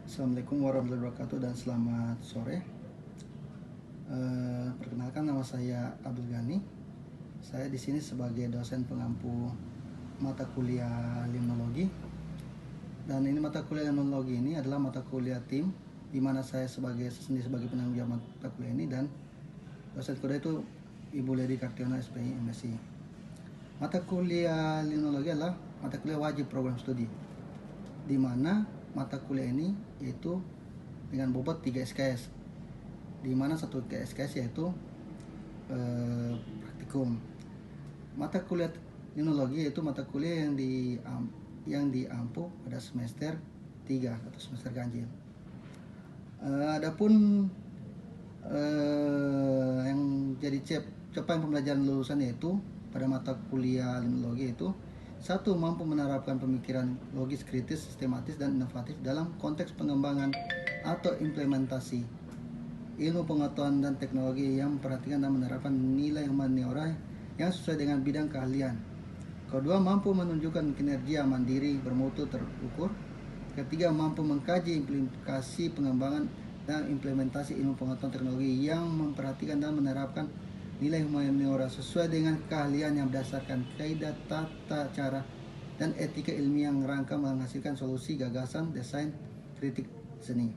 Assalamualaikum warahmatullahi wabarakatuh dan selamat sore. Perkenalkan, nama saya Abdul Ghani. Saya di sini sebagai dosen pengampu mata kuliah limnologi. Dan ini mata kuliah limnologi ini adalah mata kuliah tim, di mana saya sendiri sebagai penanggung jawab mata kuliah ini, dan dosen kedua itu Ibu Lady Kartiona SPI MSI. Mata kuliah limnologi adalah mata kuliah wajib program studi, di mana mata kuliah ini yaitu dengan bobot 3 SKS, di mana satu SKS yaitu praktikum. Mata kuliah limnologi yaitu mata kuliah yang diampu pada semester 3 atau semester ganjil. Adapun yang jadi capaian pembelajaran lulusan yaitu pada mata kuliah limnologi itu: 1. Mampu menerapkan pemikiran logis, kritis, sistematis, dan inovatif dalam konteks pengembangan atau implementasi ilmu pengetahuan dan teknologi yang memperhatikan dan menerapkan nilai humaniora yang sesuai dengan bidang keahlian. Kedua, mampu menunjukkan kinerja mandiri bermutu terukur. Ketiga, mampu mengkaji implikasi pengembangan dan implementasi ilmu pengetahuan teknologi yang memperhatikan dan menerapkan nilai humaniora sesuai dengan keahlian yang berdasarkan kaidah tata cara dan etika ilmiah yang rangka menghasilkan solusi, gagasan, desain, kritik seni.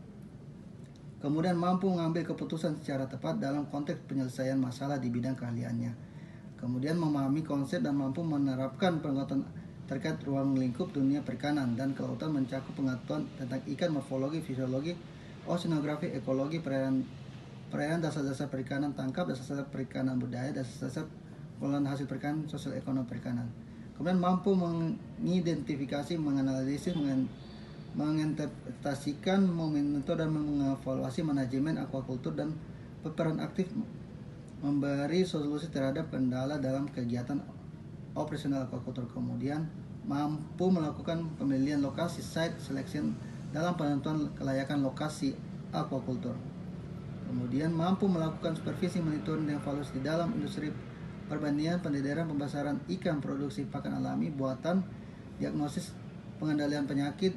Kemudian mampu mengambil keputusan secara tepat dalam konteks penyelesaian masalah di bidang keahliannya. Kemudian memahami konsep dan mampu menerapkan pengetahuan terkait ruang lingkup dunia perikanan dan kelautan, mencakup pengetahuan tentang ikan, morfologi, fisiologi, oceanografi, ekologi, perairan, dasar-dasar perikanan tangkap, dasar-dasar perikanan budaya, dasar-dasar pengelolaan hasil perikanan, sosial ekonomi perikanan. Kemudian mampu mengidentifikasi, menganalisis, menginterpretasikan, memonitor, dan mengevaluasi manajemen aquaculture dan berperan aktif memberi solusi terhadap kendala dalam kegiatan operasional aquaculture. Kemudian mampu melakukan pemilihan lokasi, site selection, dalam penentuan kelayakan lokasi aquaculture. Kemudian mampu melakukan supervisi, monitoring, dan evaluasi di dalam industri perbandingan, pendidikan, pembesaran ikan, produksi pakan alami, buatan, diagnosis, pengendalian penyakit,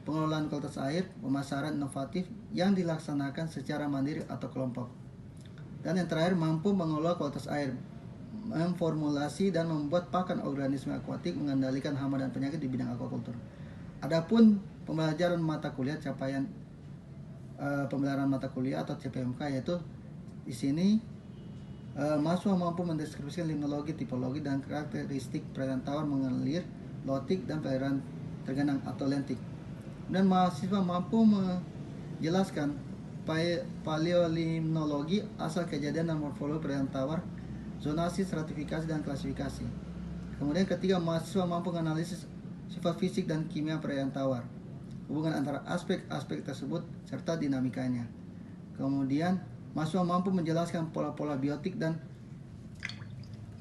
pengelolaan kualitas air, pemasaran inovatif yang dilaksanakan secara mandiri atau kelompok. Dan yang terakhir, mampu mengelola kualitas air, memformulasi dan membuat pakan organisme akuatik, mengendalikan hama dan penyakit di bidang aquaculture. Adapun pembelajaran mata kuliah, capaian pembelajaran mata kuliah atau CPMK, yaitu di sini mahasiswa mampu mendeskripsikan limnologi, tipologi, dan karakteristik perairan tawar, mengalir, lotik, dan perairan tergenang atau lentik. Dan mahasiswa mampu menjelaskan paleolimnologi, asal kejadian dan morfologi perairan tawar, zonasi, stratifikasi, dan klasifikasi. Kemudian ketiga, mahasiswa mampu menganalisis sifat fisik dan kimia perairan tawar, hubungan antara aspek-aspek tersebut serta dinamikanya. Kemudian mahasiswa mampu menjelaskan pola-pola biotik dan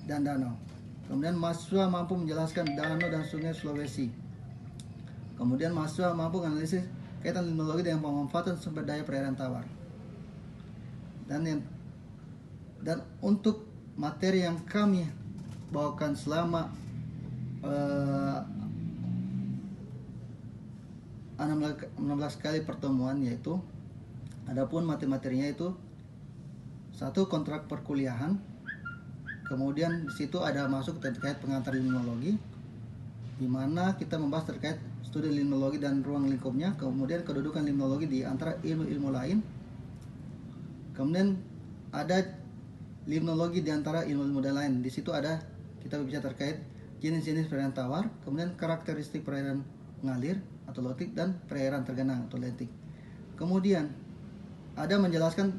danau. Kemudian mahasiswa mampu menjelaskan danau dan sungai Sulawesi. Kemudian mahasiswa mampu menganalisis kaitan limnologi dengan pemanfaatan sumber daya perairan tawar. Dan untuk materi yang kami bawakan selama 16 kali pertemuan, yaitu adapun materi-materinya itu: 1. Kontrak perkuliahan. Kemudian di situ ada masuk terkait pengantar limnologi, di mana kita membahas terkait studi limnologi dan ruang lingkupnya, kemudian kedudukan limnologi di antara ilmu-ilmu lain. Kemudian ada limnologi di antara ilmu-ilmu lain. Di situ ada kita berbicara terkait jenis-jenis perairan tawar, kemudian karakteristik perairan mengalir atau lotik, dan perairan tergenang atau lentik. Kemudian ada menjelaskan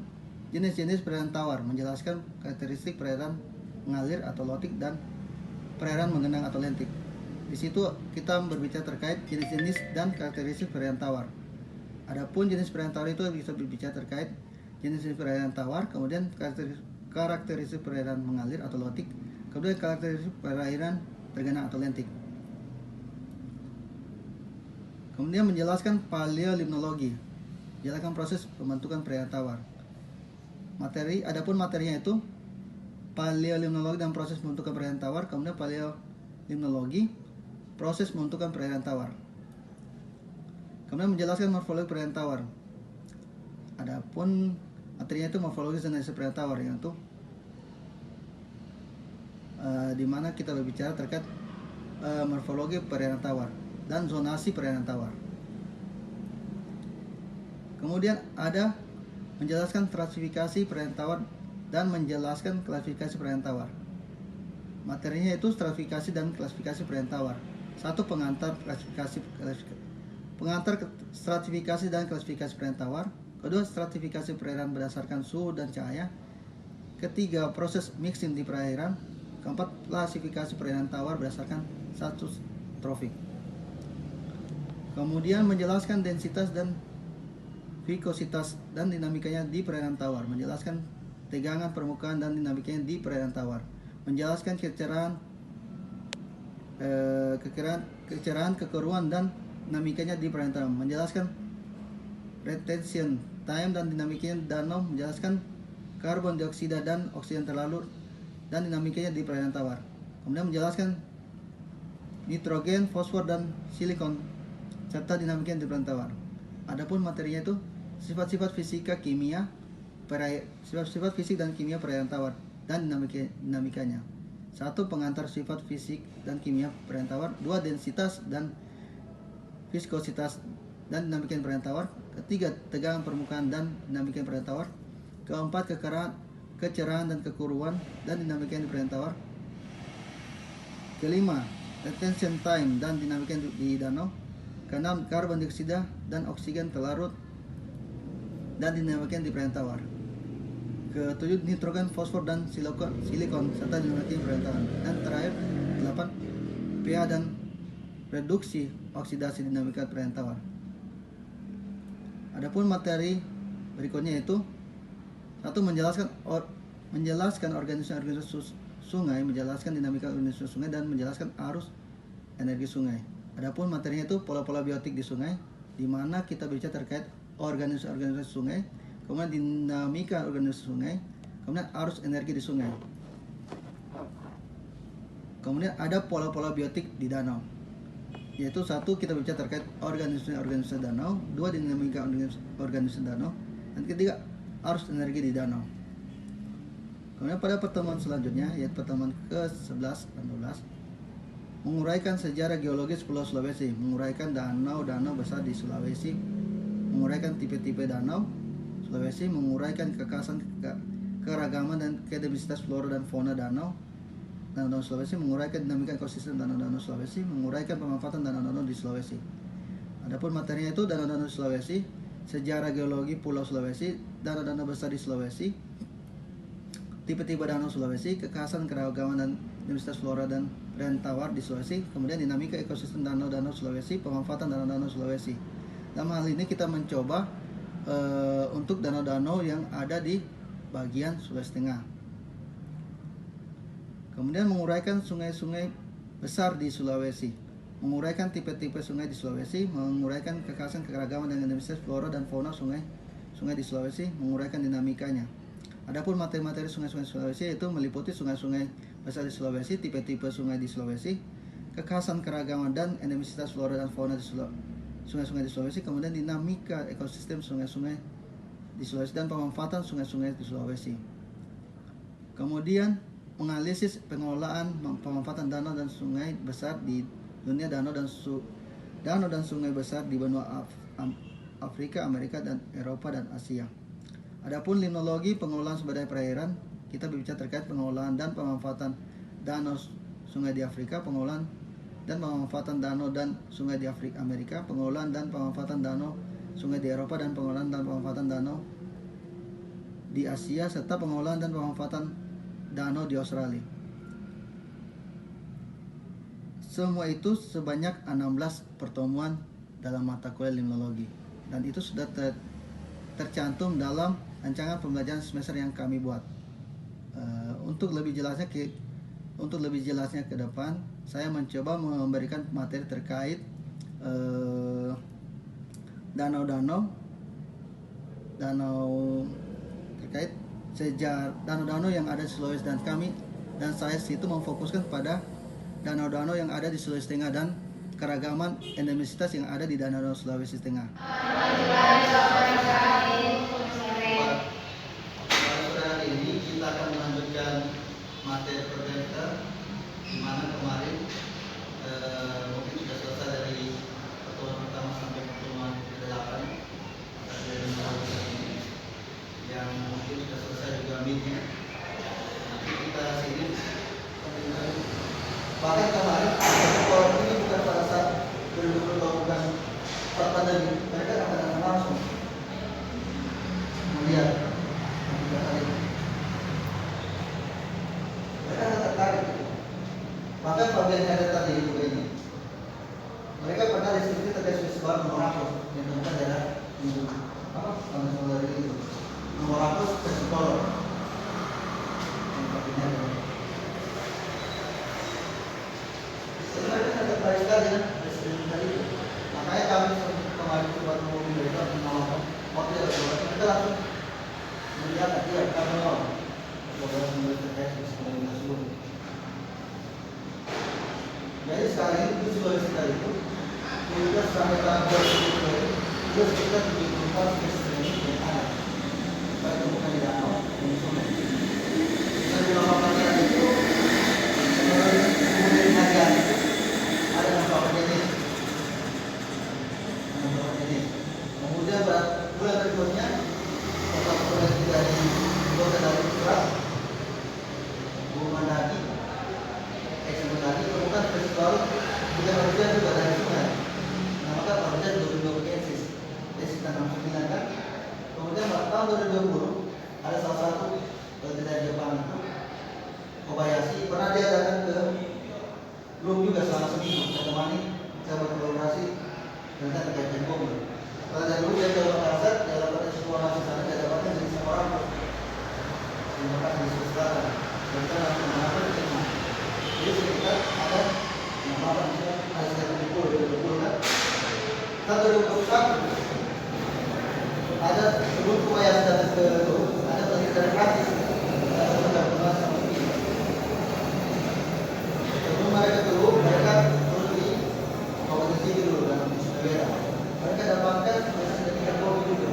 jenis-jenis perairan tawar, menjelaskan karakteristik perairan mengalir atau lotik, dan perairan menggenang atau lentik. Di situ kita berbicara terkait jenis-jenis dan karakteristik perairan tawar. Adapun jenis perairan tawar itu bisa berbicara terkait jenis perairan tawar, kemudian karakteristik perairan mengalir atau lotik, kemudian karakteristik perairan tergenang atau lentik. Kemudian menjelaskan paleolimnologi, menjelaskan proses pembentukan perairan tawar. Adapun materinya itu paleolimnologi dan proses pembentukan perairan tawar, kemudian paleolimnologi, proses pembentukan perairan tawar. Kemudian menjelaskan morfologi perairan tawar. Adapun materinya itu morfologi zonasi perairan tawar, yaitu di mana kita berbicara terkait morfologi perairan tawar dan zonasi perairan tawar. Kemudian ada menjelaskan stratifikasi perairan tawar dan menjelaskan klasifikasi perairan tawar. Materinya itu stratifikasi dan klasifikasi perairan tawar. Satu, pengantar stratifikasi dan klasifikasi perairan tawar. Kedua, stratifikasi perairan berdasarkan suhu dan cahaya. Ketiga, proses mixing di perairan. Keempat, klasifikasi perairan tawar berdasarkan status trofik. Kemudian menjelaskan densitas dan vikositas dan dinamikanya di perairan tawar. Menjelaskan tegangan permukaan dan dinamikanya di perairan tawar. Menjelaskan kecerahan, kekeruan dan dinamikanya di perairan tawar. Menjelaskan retention time dan dinamikanya danau. Menjelaskan karbon dioksida dan oksigen terlarut dan dinamikanya di perairan tawar. Kemudian menjelaskan nitrogen, fosfor dan silikon serta dinamikanya di perairan tawar. Adapun materinya itu sifat-sifat fisika kimia, sifat-sifat fisik dan kimia perairan tawar dan dinamikanya. Satu, pengantar sifat fisik dan kimia perairan tawar. Dua, densitas dan viskositas dan dinamika perairan tawar. Ketiga, tegangan permukaan dan dinamika perairan tawar. Keempat, kecerahan dan kekuruan dan dinamika di perairan tawar. Kelima, retention time dan dinamika di danau. Keenam, karbon dioksida dan oksigen terlarut dan dinamika di perairan tawar. Ketujuh, nitrogen, fosfor dan silikon serta dinamika perairan tawar. Dan terakhir, 8, pH dan reduksi oksidasi dinamika perairan tawar. Adapun materi berikutnya itu satu, menjelaskan organisasi sungai, menjelaskan dinamika organisasi sungai dan menjelaskan arus energi sungai. Adapun materinya itu pola-pola biotik di sungai, di mana kita bicara terkait organisasi sungai, kemudian dinamika organisasi sungai, kemudian arus energi di sungai. Kemudian ada pola-pola biotik di danau, yaitu satu, kita bicara terkait organisasi danau. Dua, dinamika organisasi danau. Dan ketiga, arus energi di danau. Kemudian pada pertemuan selanjutnya, yaitu pertemuan ke-11 dan 12, menguraikan sejarah geologis Pulau Sulawesi, menguraikan danau-danau besar di Sulawesi, menguraikan tipe-tipe danau Sulawesi, menguraikan kekhasan, keragaman dan kedisiplinan flora dan fauna danau Sulawesi, menguraikan dinamika ekosistem danau-danau Sulawesi, menguraikan pemanfaatan danau-danau di Sulawesi. Adapun materinya itu danau-danau Sulawesi, sejarah geologi Pulau Sulawesi, danau-danau besar di Sulawesi, tipe-tipe danau Sulawesi, kekhasan, keragaman dan diversitas flora dan perairan tawar di Sulawesi, kemudian dinamika ekosistem danau-danau Sulawesi, pemanfaatan danau-danau Sulawesi. Dalam hal ini kita mencoba untuk danau-danau yang ada di bagian Sulawesi Tengah. Kemudian menguraikan sungai-sungai besar di Sulawesi, menguraikan tipe-tipe sungai di Sulawesi, menguraikan kekhasan, keragaman dan diversitas flora dan fauna sungai di Sulawesi, menguraikan dinamikanya. Adapun materi-materi sungai-sungai Sulawesi itu meliputi sungai-sungai besar di Sulawesi, tipe-tipe sungai di Sulawesi, kekhasan, keragaman dan endemisitas flora dan fauna di sungai-sungai di Sulawesi, kemudian dinamika ekosistem sungai-sungai di Sulawesi dan pemanfaatan sungai-sungai di Sulawesi. Kemudian menganalisis pengelolaan pemanfaatan danau dan sungai besar di dunia, danau dan sungai besar di benua Afrika, Amerika dan Eropa dan Asia. Adapun limnologi, pengelolaan sumber daya perairan, kita berbicara terkait pengelolaan dan pemanfaatan danau sungai di Afrika, pengelolaan dan pemanfaatan danau dan sungai di Afrika, Amerika, pengelolaan dan pemanfaatan danau sungai di Eropa, dan pengelolaan dan pemanfaatan danau di Asia, serta pengelolaan dan pemanfaatan danau di Australia. Semua itu sebanyak 16 pertemuan dalam mata kuliah limnologi, dan itu sudah tercantum dalam rancangan pembelajaran semester yang kami buat. Untuk lebih jelasnya ke depan, saya mencoba memberikan materi terkait danau-danau terkait sejarah danau-danau yang ada di Sulawesi, dan saya situ memfokuskan pada danau-danau yang ada di Sulawesi Tengah dan keragaman endemisitas yang ada di Danau Sulawesi Tengah. Pada ini kita akan melanjutkan materi program kita, di mana kemarin mungkin sudah selesai dari pertemuan pertama sampai pertemuan ke-8 dari ini, yang mungkin sudah selesai juga meeting. Nanti kita sini bahkan kemarin kalau ini bukan pada saat bukan saat pandemi, mereka akan datang langsung melihat mereka akan tertarik. Bahkan bagian yang ada tadi juga ini, mereka pernah diskusi terkait festival nomor hapus yang temukan daerah apa nomor itu nomor hapus festival sebenarnya ada tertarik sekali ya presiden tadi. Makanya kami kemarin coba ngomongin mereka menolak waktu kita langsung melihat dia kami mau coba terkait festival tersebut. Jadi sekarang ini Sulawesi itu kita sampai tahun 2020 itu sekitar 74 festival yang ada. Kita temukan di danau di sungai. Kita di lokasi itu kemudian bagian ada beberapa jenis. Kemudian bulan berikutnya total produksi dari Kota dari Surat, Bumandaki, Sementara temukan festival juga hujan juga dari sungai. Nah maka hujan 2020 eksis. Jadi kita 69 kan. Kemudian tahun 2020 ada salah satu dari Jepang itu Kobayashi, pernah dia datang ke grup juga selama seminggu. Saya temani, saya berkolaborasi dengan terkait Jepang. Pada dari dulu dia ke Makassar, dia dapatkan eksplorasi sana, dia dapatkan dari semua orang. Terima kasih di Selatan. Dan kita langsung mengatur di Jepang. Jadi sekitar ada yang apa misalnya ada sekitar 20 kan. Kita 2021 ada sebelum Kobayashi datang ke ada penelitian gratis, ada pendampingan sama kita. Sebelum mereka keluar, mereka terus di kompetisi dulu dalam Islamia. Mereka dapatkan sertifikat kopi juga.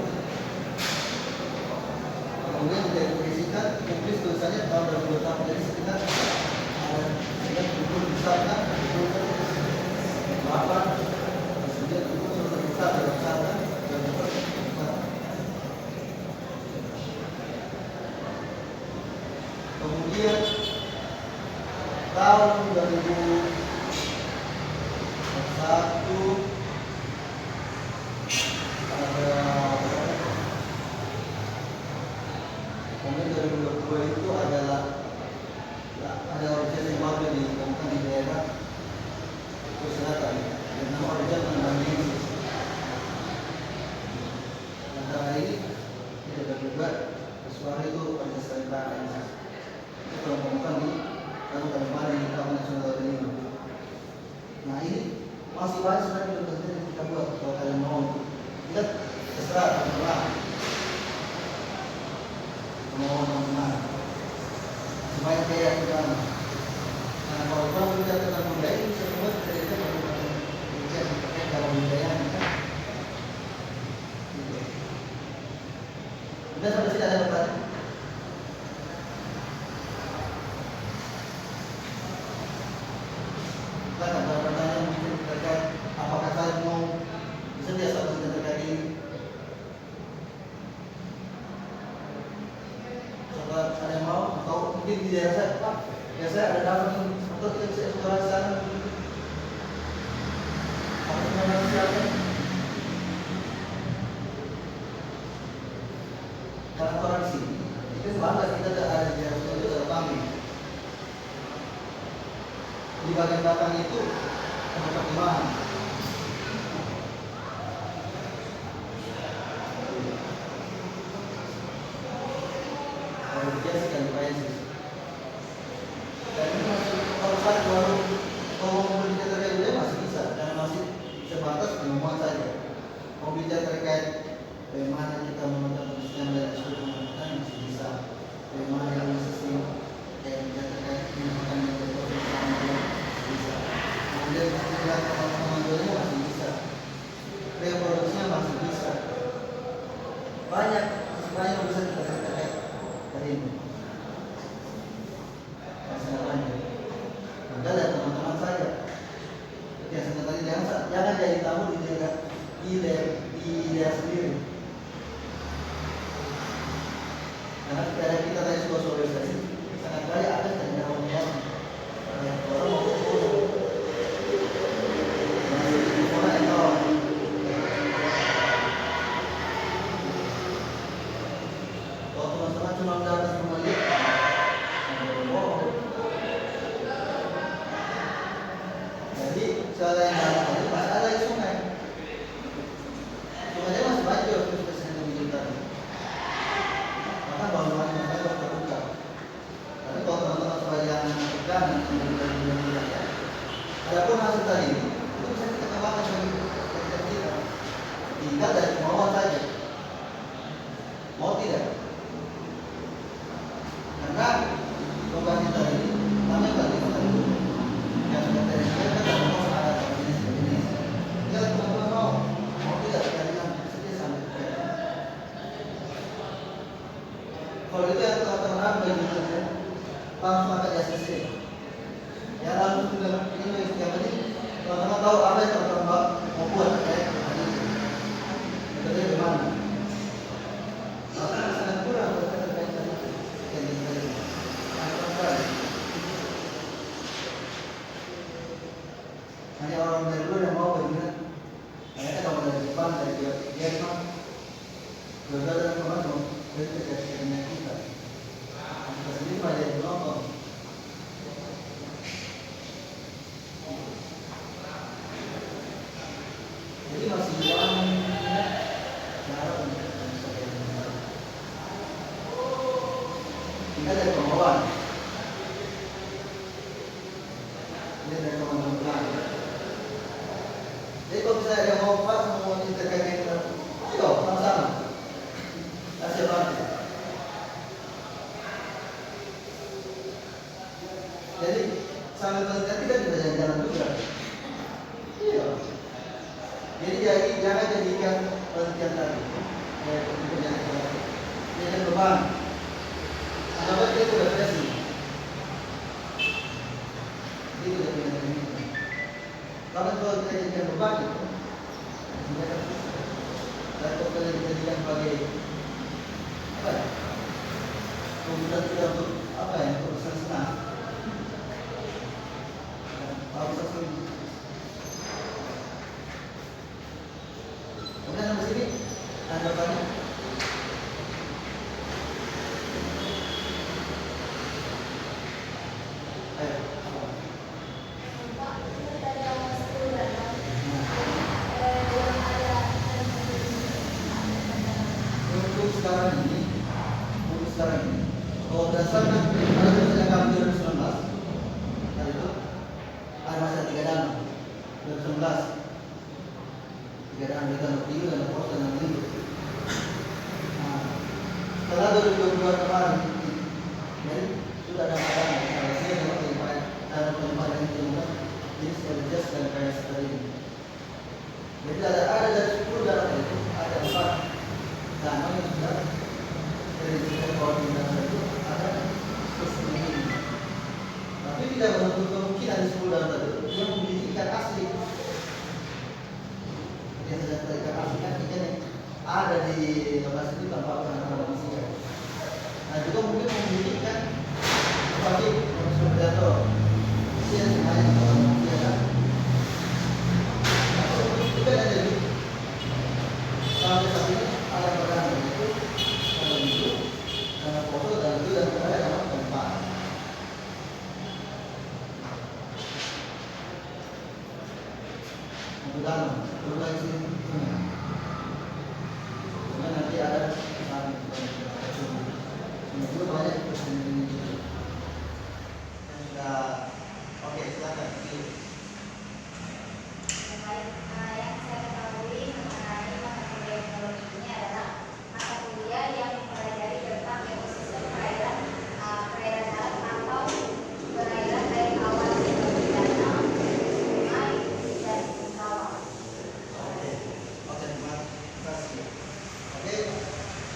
Kemudian didefinisikan publis tulisannya tahun 2008, jadi sekitar ada sekitar 70 besar kan, 8, kemudian 70 besar dari sana dan kemudian tahun 2001 kemudian 2022 itu adalah ada organisasi baru yang ditemukan di daerah selatan dan nama organisasi mengenai antara ini tidak terlibat suara itu organisasi baru itu ditemukan di Kalimantan di Taman Nasional ini. Nah ini masih banyak sebenarnya dokumentasi yang kita buat. Kalau kalian mau kita terserah terserah mau mana supaya kayak kita. Nah kalau kita berbicara tentang budaya ini semua kita berbicara terkait dalam budaya kita. Sudah sampai sini ada pertanyaan? Ada pertanyaan mungkin terkait apakah kalian mau bisa biasa terkait ini? Coba ada yang mau atau mungkin di daerah saya Pak biasa ada dapat atau kita bisa eksplorasi sana? Apa sebenarnya siapa? Karena orang di sini itu bangga kita ada di daerah itu ada kami. Di bagian belakang itu ada perkembangan. Kalau dia sekian Prancis. Dan ini masih kalau saya baru kalau mau bicara terkait dia masih bisa karena masih sebatas penemuan saja. Mau bicara terkait bagaimana kita membentuk sistem dan struktur masih bisa. Bagaimana yang sistem yang bicara terkait penemukan yang bisa. Bila komando-komandonya masih bisa, reproduksinya masih bisa, banyak sebenarnya yang bisa kita terkait dari ini. Masih banyak. Maka lihat teman-teman saja. Biasanya tadi jangan jadi tamu di daerah sendiri. Karena kita tadi sudah sosialisasi, sangat kali ada dari orang-orang yang mau cuma dapat kembali. Jadi selain tadi masih ada di sungai. Sungainya masih banyak terus kesini digital. Maka bangunan mereka harus terbuka. Tapi kalau teman-teman sebagian ikan yang adapun hasil tadi itu bisa kita kembangkan bagi kita. Tinggal dari kemauan saja. Mau tidak? Karena lokasi tadi namanya tadi yang sudah terjadi kan mau ada jenis. Tinggal teman-teman mau tidak jadikan saja sampai. Kalau itu yang teman-teman ambil gitu ya, langsung akan di ACC. Ya langsung sudah ini yang penting teman-teman tahu apa yang teman-teman mau buat kayak tadi. Betulnya gimana? Sangat kurang terkait dengan hanya orang dari luar yang mau bagaimana? Ternyata kalau dari depan dari dia memang gagal dan kemana? Dari kejadian kita. Kita sendiri malah jadi penonton. Jadi masih banyak cara untuk kita dari kemauan. Ini dari kemauan. Jadi kalau misalnya ada mau pas mau terkait dengan ayo sama-sama kasih bantu. Jadi sambil penelitian kita juga jalan-jalan juga. Iya. Jadi jangan jadikan penelitian tadi jadi beban. Anggap dia itu depresi. Itu depresi. Kalau kita jadikan beban itu, atau kita jadikan sebagai apa ya? Kemudian kita untuk apa ya? Untuk senang. Kalau sesuatu. Kemudian sampai sini tanggapannya. Ayo. Untuk sekarang ini, kalau berdasarkan ada kami 2019, hari itu ada masa 3 dana 2019, 3 dana kita ngerti dan pos dan nanti. Setelah 2022 kemarin, jadi sudah ada dana, saya dapat limpahan dana penyimpanan yang dilakukan, jadi sekaligus dan kayak seperti ini. Jadi ada dari 10 dana itu ada 4 dana yang sudah dari koordinasi itu ada sesuatu. Tapi tidak menutup kemungkinan di 10 dana tadi dia memiliki ikan asli. Yang sudah ikan asli kan ikan yang ada di lokasi itu tanpa penanganan manusia. Nah juga mungkin memiliki ikan seperti predator. Yang sebenarnya kalau manusia kan. Nah, seperti itu kan ada di sampai saat ini ada perkara itu kalau itu foto dan itu dan ada dalam tempat. Untuk dalam, terus lagi sini. Kemudian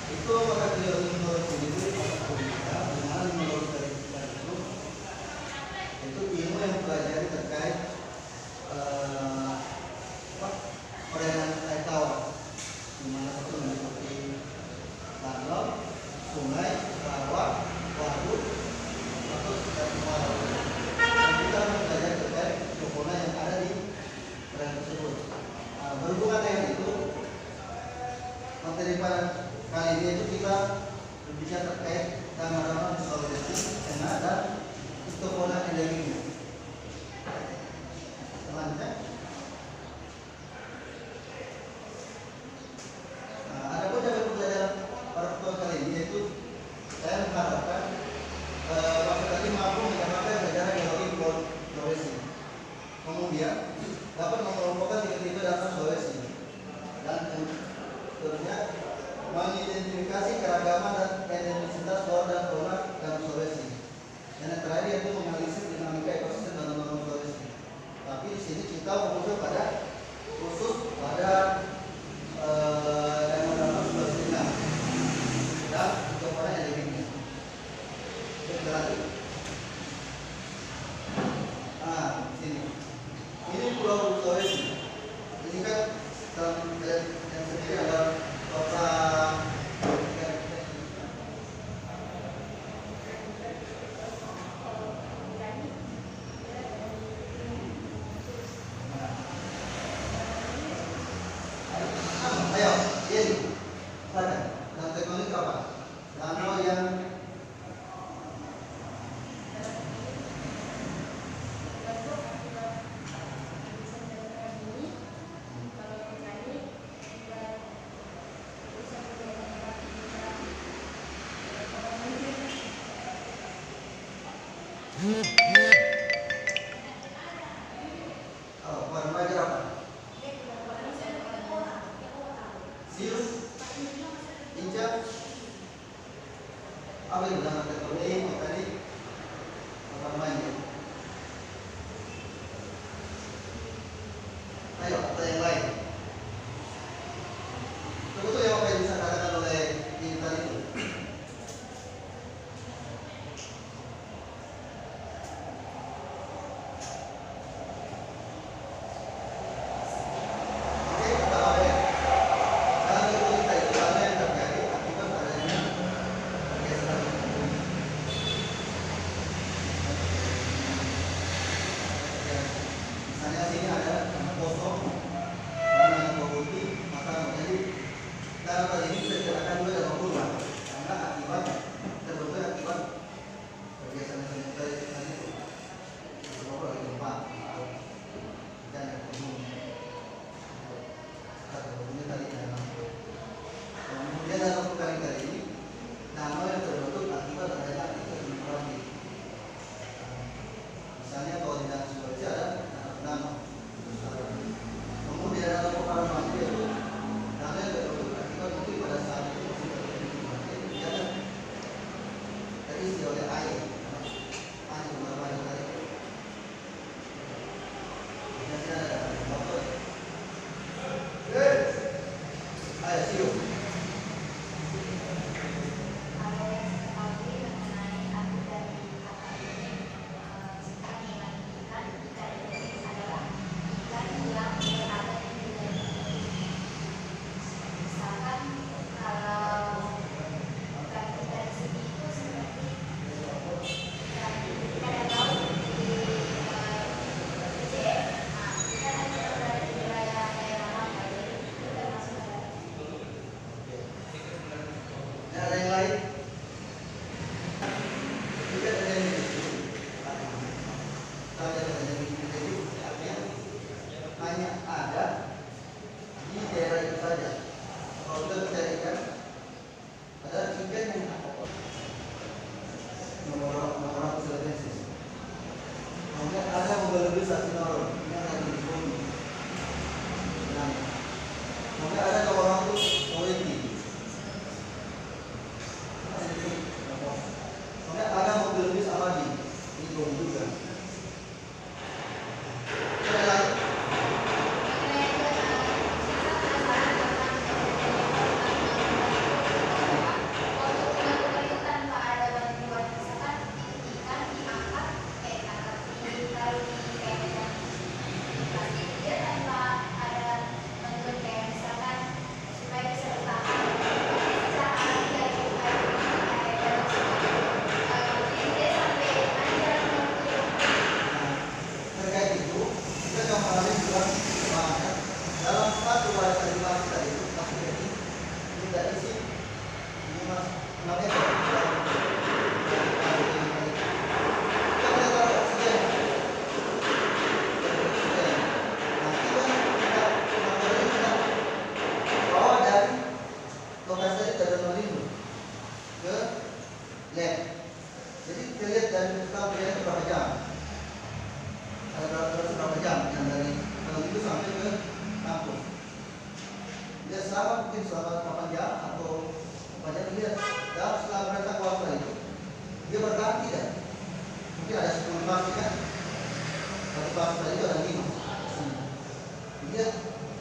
Itu maka limnologi itu dimana limnologi dari kita itu ilmu yang mempelajari terkait perairan air tawar, di mana itu meliputi danau, sungai, rawa, waduk, atau dan muara. Dan kita mempelajari terkait fauna yang ada di perairan tersebut. Berhubungan dengan itu, materi pada kali ini itu kita berbicara terkait danau-danau di Sulawesi Tengah dan fauna endemiknya. Selanjutnya, ada pun dalam pembelajaran pada pertemuan kali ini yaitu saya mengharapkan Bapak tadi mampu menyampaikan sejarah geologi Sulawesi, kemudian dapat mengelompokkan tipe-tipe danau Sulawesi dan tentunya mengidentifikasi keragaman dan endemisitas flora dan fauna danau Sulawesi. Dan yang terakhir yaitu menganalisis dinamika ekosistem danau Sulawesi. Tapi di sini kita fokus pada danau Sulawesi Tengah dan fauna endemiknya. Berarti, sini. Ini Pulau Sulawesi. Ini kan yang sendiri ada kota. Ayo, ini ada. Dan teknologi apa? Danau yang warna belajar apa? Sius, Inca, apa itu dengan teknologi tadi? Apa namanya? Ayo, atau yang lain? Betul yang apa yang disampaikan oleh Intan itu? 8 jam atau 4 jam, lihat dalam setelah mereka puasa itu dia berganti kan, mungkin ada 10 pasti kan, satu pasta itu ada 5. Dia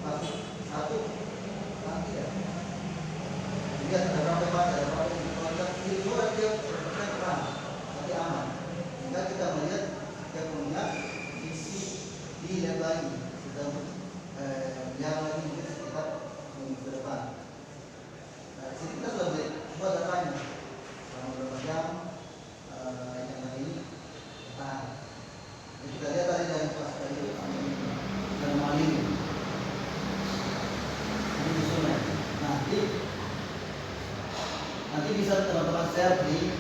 masuk satu nanti ya, lihat ada berapa pasta, ada berapa ini surat dia berpercaya terang, tapi aman. Sehingga kita melihat dia punya isi di lab lagi, kita jalan lagi mungkin sekitar minggu ke depan. Nah, di sini kita sudah buat datanya, selama berapa jam yang hari ini. Nah, kita lihat tadi dari pasta itu dan maling ini di sungai. Nanti bisa teman-teman share di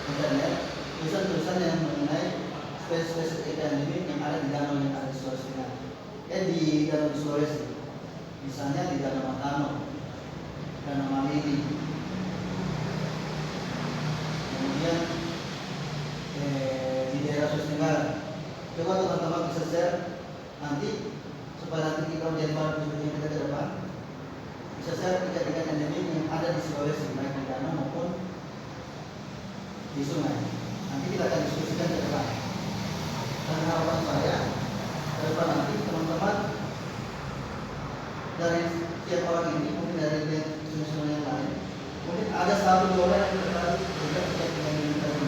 internet tulisan-tulisan yang mengenai spesies ikan endemik yang ada di danau yang ada di Sulawesi Tengah. Di danau di Sulawesi, misalnya di Danau Matano, Danau Mamili, kemudian di daerah Sulawesi Tenggara. Coba teman-teman bisa share nanti supaya nanti kita menjadi bahan diskusi kita ke depan. Bisa share ikan-ikan endemik yang ada di Sulawesi, baik di danau maupun di sungai. Nanti kita akan diskusikan ke depan. Dan harapan saya ke depan nanti teman-teman dari setiap orang ini, mungkin dari sungai yang lain, mungkin ada 1-2 orang yang tertarik juga ikan-ikan endemik tadi.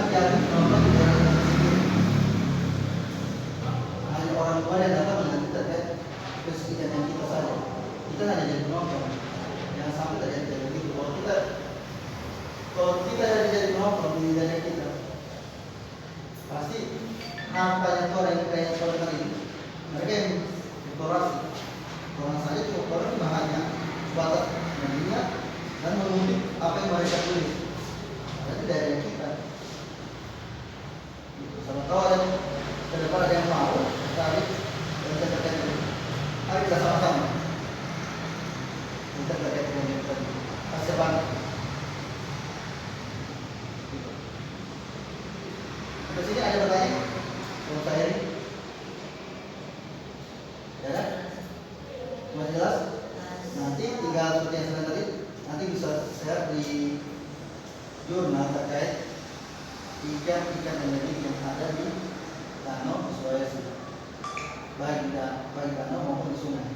Jangan teman-teman di daerah tersebut hanya orang tua yang datang menanti terkait kesulitan yang kita saja. Kita hanya jadi penonton. Jangan sampai terjadi begitu. Kalau kita jadi penonton di daerah kita, pasti banyak orang yang kayak seperti ini. Mereka yang deklarasi, orang saja cukup orang hanya sebatas mendengar dan mengutip apa yang mereka tulis. Berarti daerah kita. Sama tahu ada ke depan ada yang mau tarik dan kita terkait ini. Mari kita sama-sama kita terkait dengan ini tadi. Kasih banget. Di sini ada pertanyaan? Kalau saya ini, ya kan? Masih jelas? Nanti tinggal seperti yang saya tadi, nanti bisa share di jurnal terkait ikan-ikan endemik yang ada di danau Sulawesi, baik di danau maupun di sungai.